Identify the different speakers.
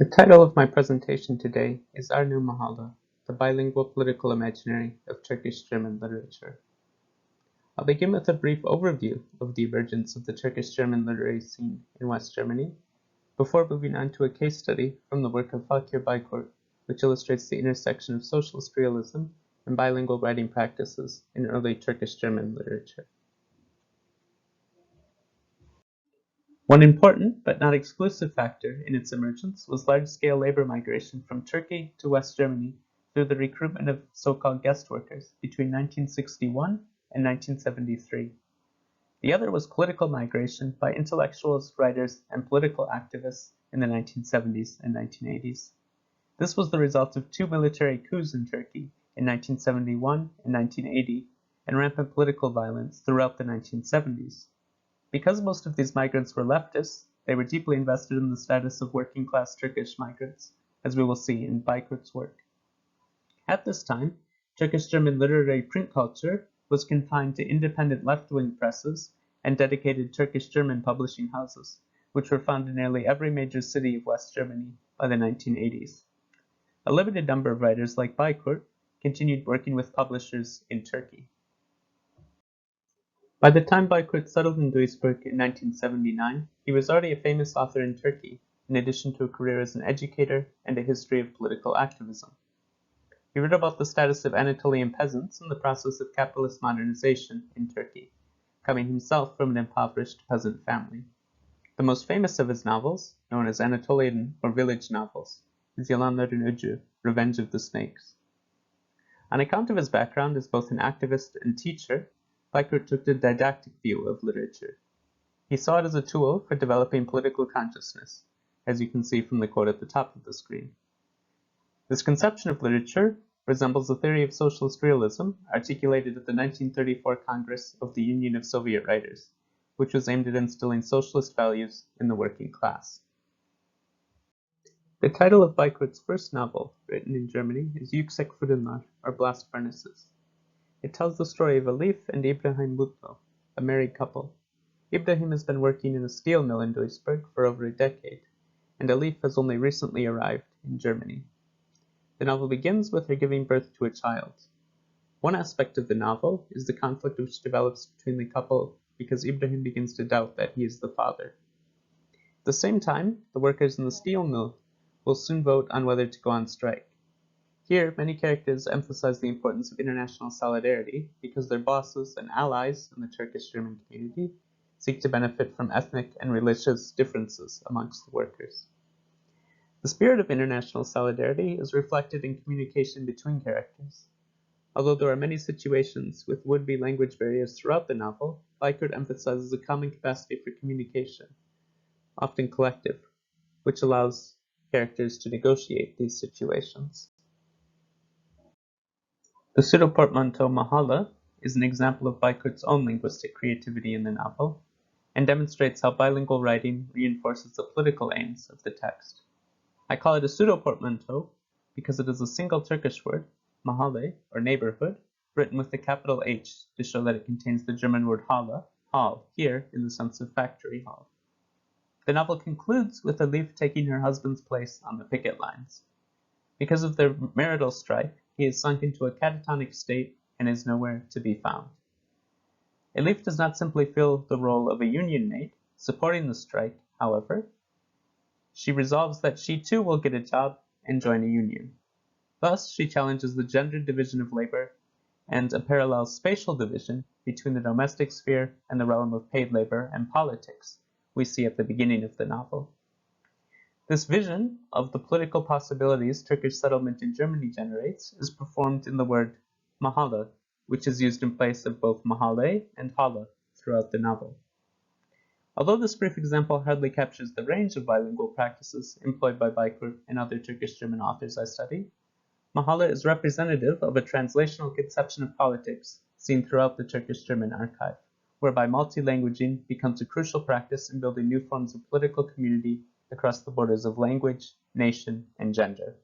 Speaker 1: The title of my presentation today is Our New MaHalle, the bilingual political imaginary of Turkish-German literature. I'll begin with a brief overview of the emergence of the Turkish-German literary scene in West Germany, before moving on to a case study from the work of Fakir Baykurt, which illustrates the intersection of socialist realism and bilingual writing practices in early Turkish-German literature. One important, but not exclusive factor in its emergence was large-scale labor migration from Turkey to West Germany through the recruitment of so-called guest workers between 1961 and 1973. The other was political migration by intellectuals, writers, and political activists in the 1970s and 1980s. This was the result of two military coups in Turkey in 1971 and 1980 and rampant political violence throughout the 1970s. Because most of these migrants were leftists, they were deeply invested in the status of working-class Turkish migrants, as we will see in Baykurt's work. At this time, Turkish-German literary print culture was confined to independent left-wing presses and dedicated Turkish-German publishing houses, which were found in nearly every major city of West Germany by the 1980s. A limited number of writers like Baykurt continued working with publishers in Turkey. By the time Baykurt settled in Duisburg in 1979, he was already a famous author in Turkey, in addition to a career as an educator and a history of political activism. He wrote about the status of Anatolian peasants in the process of capitalist modernization in Turkey, coming himself from an impoverished peasant family. The most famous of his novels, known as Anatolian or village novels, is Yalanların Öcü, Revenge of the Snakes. On account of his background as both an activist and teacher, Baykurt took the didactic view of literature. He saw it as a tool for developing political consciousness, as you can see from the quote at the top of the screen. This conception of literature resembles the theory of socialist realism articulated at the 1934 Congress of the Union of Soviet Writers, which was aimed at instilling socialist values in the working class. The title of Baykurt's first novel, written in Germany, is Yüksek Fırınlar, or Blast Furnaces. It tells the story of Elif and Ibrahim Mutlu, a married couple. Ibrahim has been working in a steel mill in Duisburg for over a decade, and Elif has only recently arrived in Germany. The novel begins with her giving birth to a child. One aspect of the novel is the conflict which develops between the couple because Ibrahim begins to doubt that he is the father. At the same time, the workers in the steel mill will soon vote on whether to go on strike. Here, many characters emphasize the importance of international solidarity because their bosses and allies in the Turkish-German community seek to benefit from ethnic and religious differences amongst the workers. The spirit of international solidarity is reflected in communication between characters. Although there are many situations with would-be language barriers throughout the novel, Baykurt emphasizes a common capacity for communication, often collective, which allows characters to negotiate these situations. The pseudo-portmanteau MaHalle is an example of Baykurt's own linguistic creativity in the novel, and demonstrates how bilingual writing reinforces the political aims of the text. I call it a pseudo-portmanteau because it is a single Turkish word, MaHalle, or neighborhood, written with the capital H to show that it contains the German word Halle, hall, here in the sense of factory hall. The novel concludes with Elif taking her husband's place on the picket lines. Because of their marital strife, he is sunk into a catatonic state and is nowhere to be found. Elif does not simply fill the role of a union mate, supporting the strike, however. She resolves that she too will get a job and join a union. Thus, she challenges the gendered division of labor and a parallel spatial division between the domestic sphere and the realm of paid labor and politics we see at the beginning of the novel. This vision of the political possibilities Turkish settlement in Germany generates is performed in the word MaHalle, which is used in place of both MaHalle and Halle throughout the novel. Although this brief example hardly captures the range of bilingual practices employed by Baykurt and other Turkish-German authors I study, MaHalle is representative of a translational conception of politics seen throughout the Turkish-German archive, whereby multilanguaging becomes a crucial practice in building new forms of political community across the borders of language, nation, and gender.